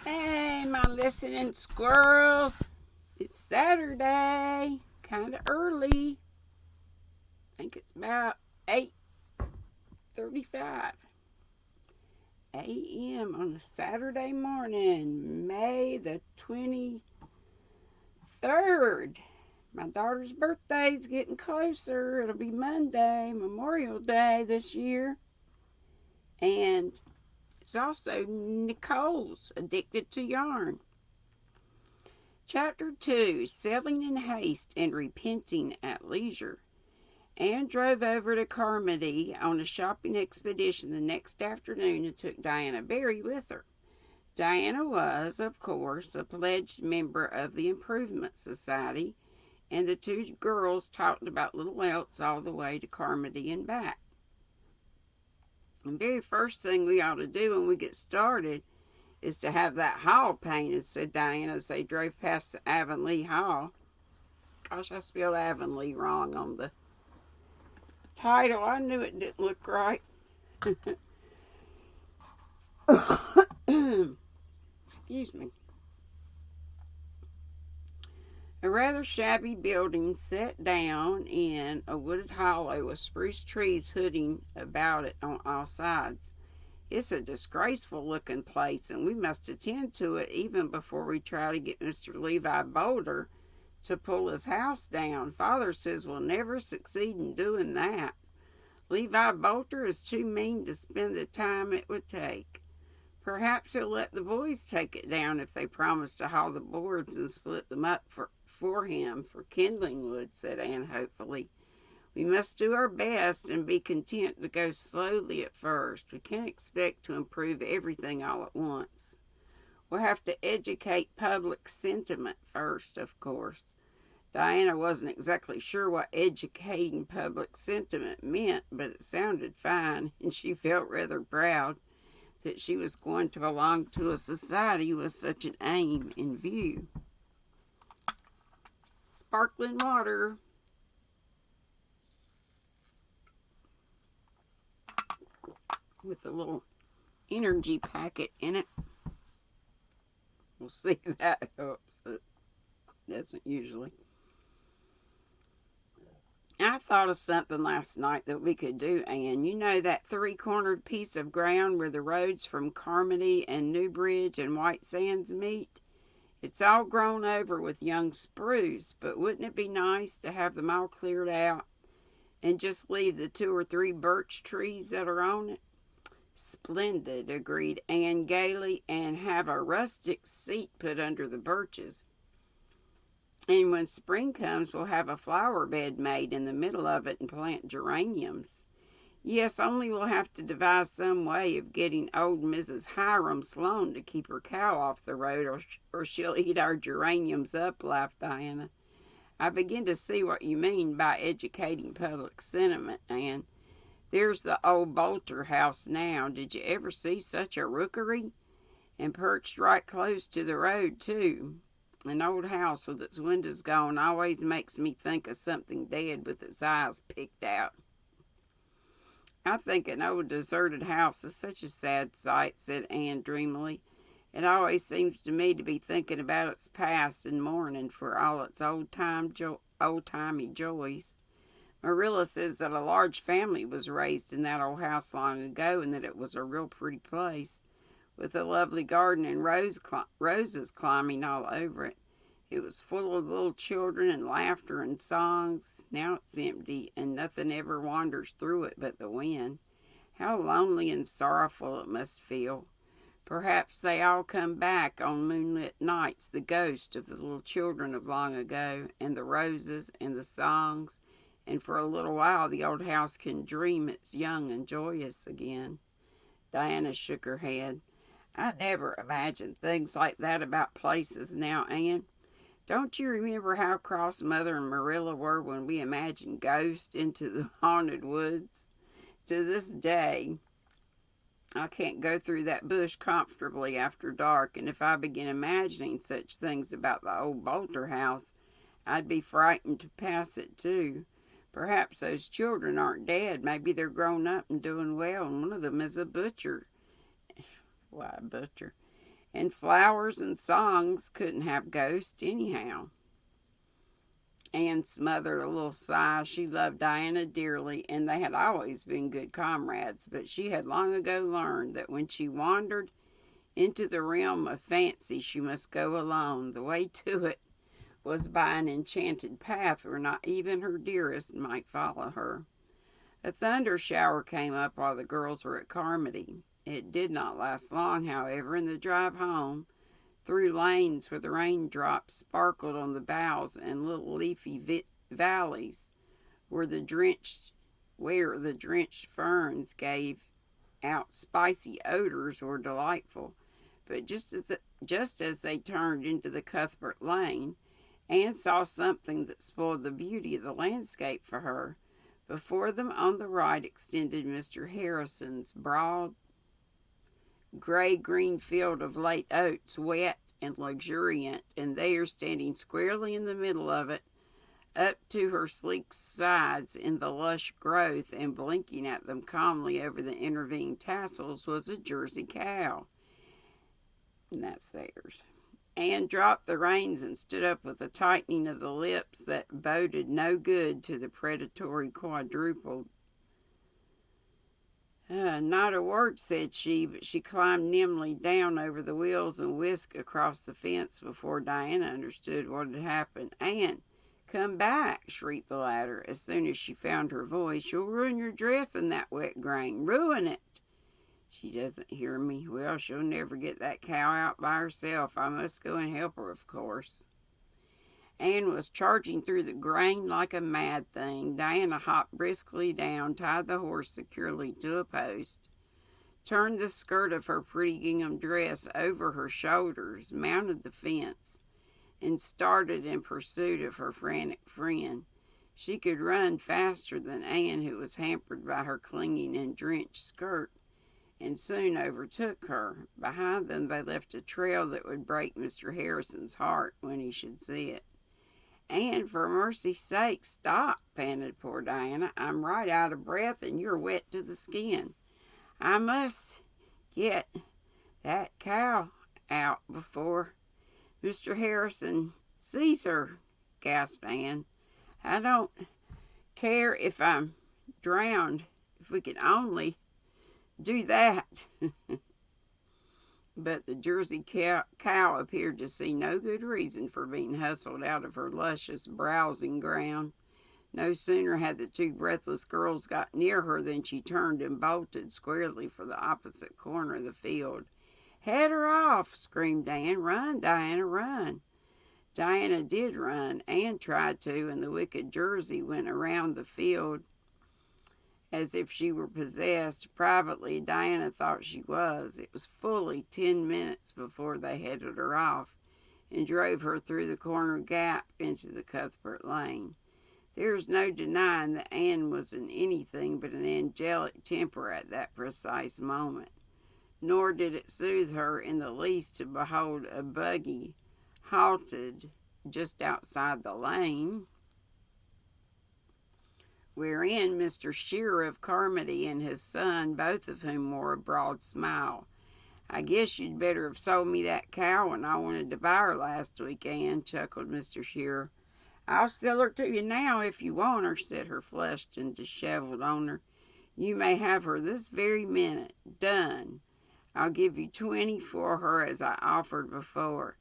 Hey, my listening squirrels. It's Saturday, kind of early. I think it's about 8:35 a.m. on a Saturday morning, May the 23rd. My daughter's birthday's getting closer. It'll be Monday, Memorial Day this year. And it's also Nicole's Addicted to Yarn. Chapter 2, Selling in Haste and Repenting at Leisure. Anne drove over to Carmody on a shopping expedition the next afternoon and took Diana Barry with her. Diana was, of course, a pledged member of the Improvement Society, and the two girls talked about little else all the way to Carmody and back. The very first thing we ought to do when we get started is to have that hall painted, said Diana as they drove past the Avonlea Hall. Gosh, I spelled Avonlea wrong on the title. I knew it didn't look right. Excuse me. A rather shabby building set down in a wooded hollow with spruce trees hooding about it on all sides. It's a disgraceful looking place, and we must attend to it even before we try to get Mr. Levi Boulder to pull his house down. Father says we'll never succeed in doing that. Levi Boulter is too mean to spend the time it would take. Perhaps he'll let the boys take it down if they promise to haul the boards and split them up for him for kindling wood, said Anne hopefully. We must do our best and be content to go slowly at first. We can't expect to improve everything all at once. We'll have to educate public sentiment first, of course. Diana wasn't exactly sure what educating public sentiment meant, but it sounded fine, and she felt rather proud that she was going to belong to a society with such an aim in view. Sparkling water. With a little energy packet in it. We'll see if that helps. It doesn't usually. I thought of something last night that we could do, Anne. You know that three-cornered piece of ground where the roads from Carmody and Newbridge and White Sands meet? It's all grown over with young spruce, but wouldn't it be nice to have them all cleared out and just leave the 2 or 3 birch trees that are on it? Splendid, agreed Anne gaily, and have a rustic seat put under the birches. And when spring comes, we'll have a flower bed made in the middle of it and plant geraniums. Yes, only we'll have to devise some way of getting old Mrs. Hiram Sloane to keep her cow off the road, or she'll eat our geraniums up, laughed Diana. I begin to see what you mean by educating public sentiment, Anne. There's the old Boulter house now. Did you ever see such a rookery? And perched right close to the road, too. An old house with its windows gone always makes me think of something dead with its eyes picked out. I think an old deserted house is such a sad sight, said Anne dreamily. It always seems to me to be thinking about its past and mourning for all its old-timey joys. Marilla says that a large family was raised in that old house long ago and that it was a real pretty place, with a lovely garden and roses climbing all over it. It was full of little children and laughter and songs. Now it's empty, and nothing ever wanders through it but the wind. How lonely and sorrowful it must feel. Perhaps they all come back on moonlit nights, the ghosts of the little children of long ago, and the roses and the songs, and for a little while the old house can dream it's young and joyous again. Diana shook her head. I never imagined things like that about places now, Anne. Don't you remember how cross Mother and Marilla were when we imagined ghosts into the haunted woods? To this day, I can't go through that bush comfortably after dark, and if I begin imagining such things about the old Boulter house, I'd be frightened to pass it too. Perhaps those children aren't dead. Maybe they're grown up and doing well, and one of them is a butcher. Why, a butcher? And flowers and songs couldn't have ghosts anyhow. Anne smothered a little sigh. She loved Diana dearly, and they had always been good comrades, but she had long ago learned that when she wandered into the realm of fancy, she must go alone. The way to it was by an enchanted path where not even her dearest might follow her. A thunder shower came up while the girls were at Carmody. It did not last long, however, and the drive home, through lanes where the raindrops sparkled on the boughs and little leafy valleys where the drenched ferns gave out spicy odors, were delightful. But just as they turned into the Cuthbert Lane, Anne saw something that spoiled the beauty of the landscape for her. Before them on the right extended Mr. Harrison's broad gray-green field of late oats, wet and luxuriant, and there, standing squarely in the middle of it, up to her sleek sides in the lush growth and blinking at them calmly over the intervening tassels, was a Jersey cow. And that's theirs. Anne dropped the reins and stood up with a tightening of the lips that boded no good to the predatory quadruple. Not a word, said she, but she climbed nimbly down over the wheels and whisked across the fence before Diana understood what had happened. Anne, come back, shrieked the latter as soon as she found her voice. You'll ruin your dress in that wet grain. Ruin it. She doesn't hear me. Well, she'll never get that cow out by herself. I must go and help her, of course. Anne was charging through the grain like a mad thing. Diana hopped briskly down, tied the horse securely to a post, turned the skirt of her pretty gingham dress over her shoulders, mounted the fence, and started in pursuit of her frantic friend. She could run faster than Anne, who was hampered by her clinging and drenched skirt, and soon overtook her. Behind them they left a trail that would break Mr. Harrison's heart when he should see it. Anne, for mercy's sake, stop, panted poor Diana. I'm right out of breath and you're wet to the skin. I must get that cow out before Mr. Harrison sees her, gasped Anne. I don't care if I'm drowned, if we could only do that. But the Jersey cow appeared to see no good reason for being hustled out of her luscious browsing ground. No sooner had the two breathless girls got near her than she turned and bolted squarely for the opposite corner of the field. Head her off, screamed Anne. Run, Diana, run. Diana did run. Anne tried to, and the wicked Jersey went around the field as if she were possessed. Privately, Diana thought she was. It was fully 10 minutes before they headed her off and drove her through the corner gap into the Cuthbert Lane. There's no denying that Anne was in anything but an angelic temper at that precise moment. Nor did it soothe her in the least to behold a buggy halted just outside the lane, wherein Mr. Shearer of Carmody and his son, both of whom wore a broad smile. I guess you'd better have sold me that cow when I wanted to buy her last week, Anne, chuckled Mr. Shearer. I'll sell her to you now if you want her, said her flushed and disheveled owner. You may have her this very minute. Done. I'll give you 20 for her as I offered before.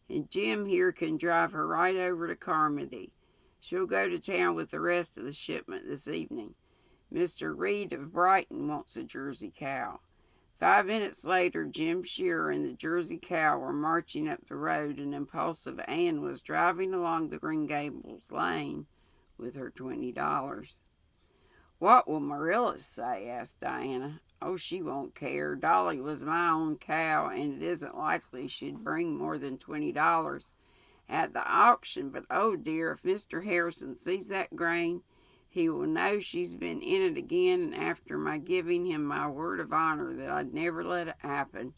And Jim here can drive her right over to Carmody. She'll go to town with the rest of the shipment this evening. Mr. Reed of Brighton wants a Jersey cow. 5 minutes later, Jim Shearer and the Jersey cow were marching up the road, and impulsive Anne was driving along the Green Gables lane with her $20. What will Marilla say? Asked Diana. Oh, she won't care. Dolly was my own cow, and it isn't likely she'd bring more than $20 at the auction, but oh dear, if Mr. Harrison sees that grain, he will know she's been in it again, and after my giving him my word of honor that I'd never let it happen.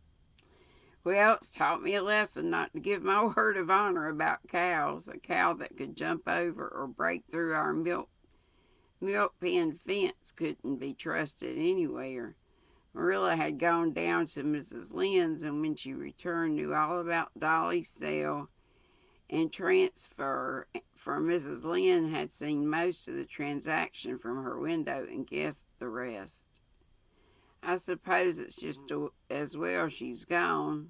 Well, it's taught me a lesson not to give my word of honor about cows. A cow that could jump over or break through our milk pen fence couldn't be trusted anywhere. Marilla had gone down to Mrs. Lynde's, and when she returned knew all about Dolly's sale and transfer, for Mrs. Lynde had seen most of the transaction from her window and guessed the rest. I suppose it's just as well she's gone,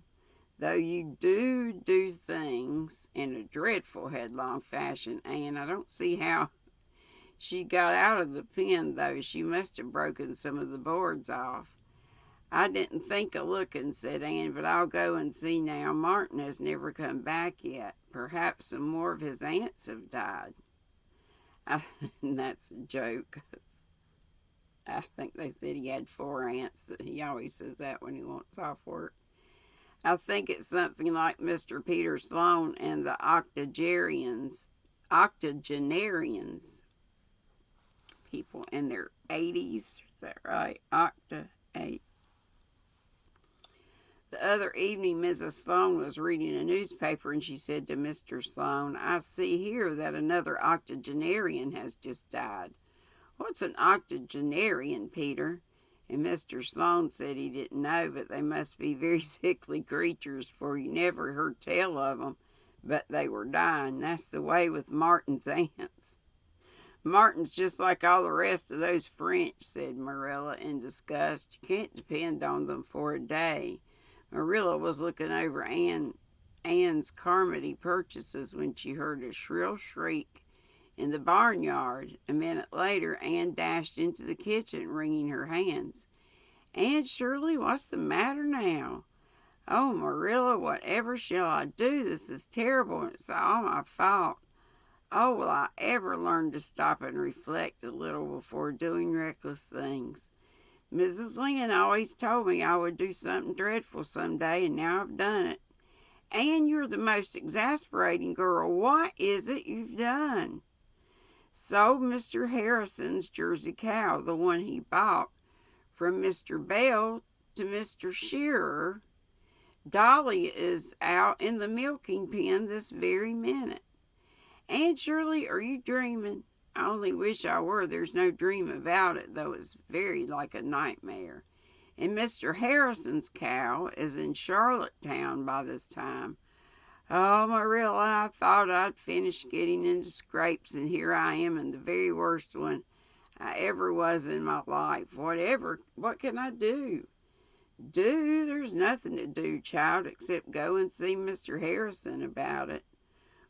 though you do things in a dreadful headlong fashion, and I don't see how she got out of the pen, though. She must have broken some of the boards off. I didn't think of looking, said Anne, but I'll go and see now. Martin has never come back yet. Perhaps some more of his aunts have died. That's a joke. I think they said he had 4 aunts. He always says that when he wants off work. I think it's something like Mr. Peter Sloane and the octogenarians. People in their 80s. Is that right? Octa-8. The other evening, Mrs. Sloane was reading a newspaper, and she said to Mr. Sloane, I see here that another octogenarian has just died. What's an octogenarian, Peter? And Mr. Sloane said he didn't know, but they must be very sickly creatures, for he never heard tell of them, but they were dying. That's the way with Martin's aunts. Martin's just like all the rest of those French, said Marilla in disgust. You can't depend on them for a day. Marilla was looking over Anne's Carmody purchases when she heard a shrill shriek in the barnyard. A minute later, Anne dashed into the kitchen, wringing her hands. Aunt Shirley, what's the matter now? Oh, Marilla, whatever shall I do? This is terrible, and it's all my fault. Oh, will I ever learn to stop and reflect a little before doing reckless things? Mrs. Lynde always told me I would do something dreadful someday, and now I've done it. Anne, you're the most exasperating girl. What is it you've done? Sold Mr. Harrison's Jersey cow, the one he bought from Mr. Bell, to Mr. Shearer. Dolly is out in the milking pen this very minute. Aunt Shirley, are you dreaming? I only wish I were. There's no dream about it, though it's very like a nightmare. And Mr. Harrison's cow is in Charlottetown by this time. Oh, Marilla, I thought I'd finished getting into scrapes, and here I am in the very worst one I ever was in my life. What can I do? There's nothing to do, child, except go and see Mr. Harrison about it.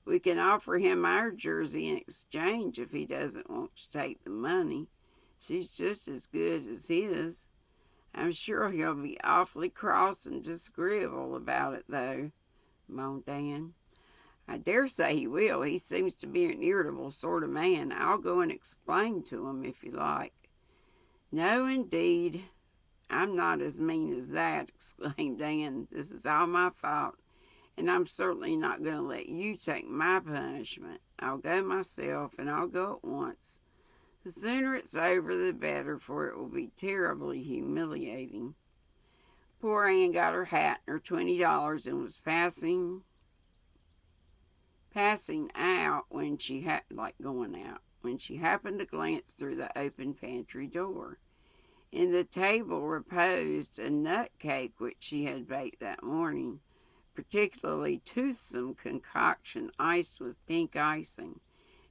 We can offer him our Jersey in exchange if he doesn't want to take the money. She's just as good as his. I'm sure he'll be awfully cross and disagreeable about it, though, moaned Dan. I dare say he will. He seems to be an irritable sort of man. I'll go and explain to him if you like. No, indeed. I'm not as mean as that, exclaimed Dan. This is all my fault. And I'm certainly not going to let you take my punishment. I'll go myself, and I'll go at once. The sooner it's over, the better, for it will be terribly humiliating. Poor Anne got her hat and her $20 and was passing out when she when she happened to glance through the open pantry door. In the table reposed a nut cake which she had baked that morning. Particularly toothsome concoction iced with pink icing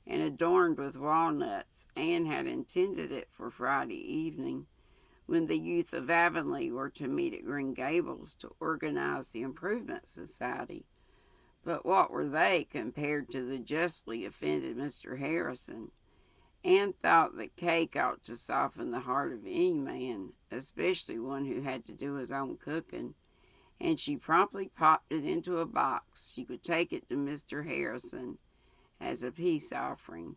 and adorned with walnuts. Anne had intended it for Friday evening, when the youth of Avonlea were to meet at Green Gables to organize the Improvement Society. But what were they compared to the justly offended Mr. Harrison? Anne thought that cake ought to soften the heart of any man, especially one who had to do his own cooking, and she promptly popped it into a box. She could take it to Mr. Harrison as a peace offering.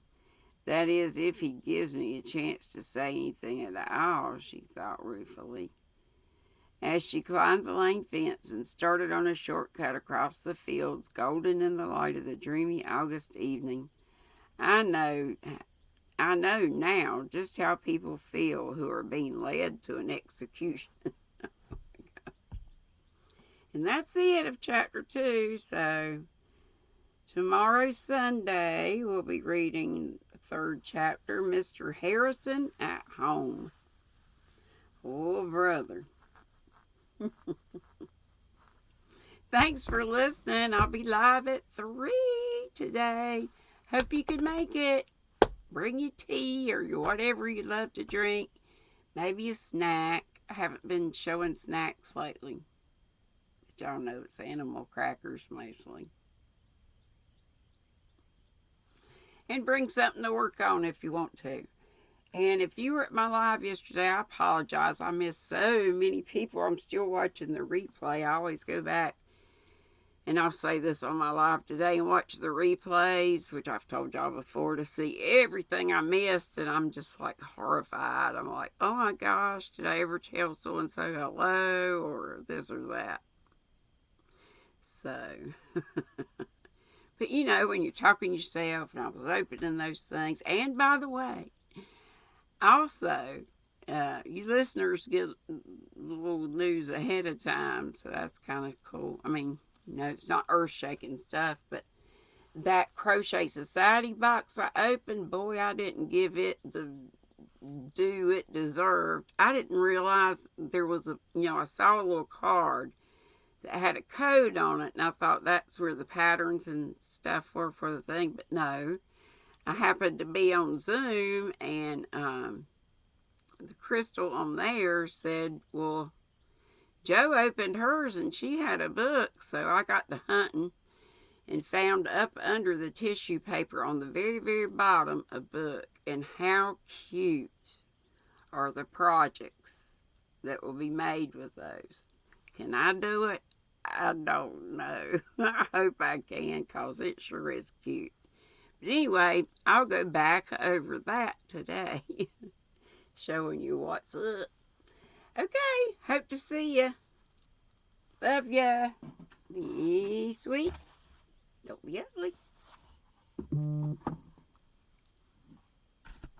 That is, if he gives me a chance to say anything at all, she thought ruefully. As she climbed the lane fence and started on a shortcut across the fields, golden in the light of the dreamy August evening, I know now just how people feel who are being led to an execution. And that's the end of chapter 2. So tomorrow, Sunday, we'll be reading the 3rd chapter, Mr. Harrison at Home. Oh, brother. Thanks for listening. I'll be live at 3 today. Hope you can make it. Bring your tea or your whatever you love to drink. Maybe a snack. I haven't been showing snacks lately. But y'all know it's animal crackers mostly. And bring something to work on if you want to. And if you were at my live yesterday, I apologize. I missed so many people. I'm still watching the replay. I always go back, and I'll say this on my live today, and watch the replays, which I've told y'all before, to see everything I missed. And I'm just like horrified. I'm like, oh my gosh, did I ever tell so-and-so hello or this or that? So, but you know, when you're talking to yourself, and I was opening those things. And by the way, also, you listeners get a little news ahead of time, so that's kind of cool. I mean, you know, it's not earth-shaking stuff, but that Crochet Society box I opened, boy, I didn't give it the due it deserved. I didn't realize there was I saw a little card that had a code on it, and I thought that's where the patterns and stuff were for the thing, but no. I happened to be on Zoom, and the crystal on there said, well, Joe opened hers and she had a book. So I got to hunting and found up under the tissue paper on the very, very bottom a book. And how cute are the projects that will be made with those. Can I do it? I don't know. I hope I can, because it sure is cute. But anyway, I'll go back over that today, showing you what's up. Okay, hope to see ya. Love ya. Be sweet. Don't be ugly.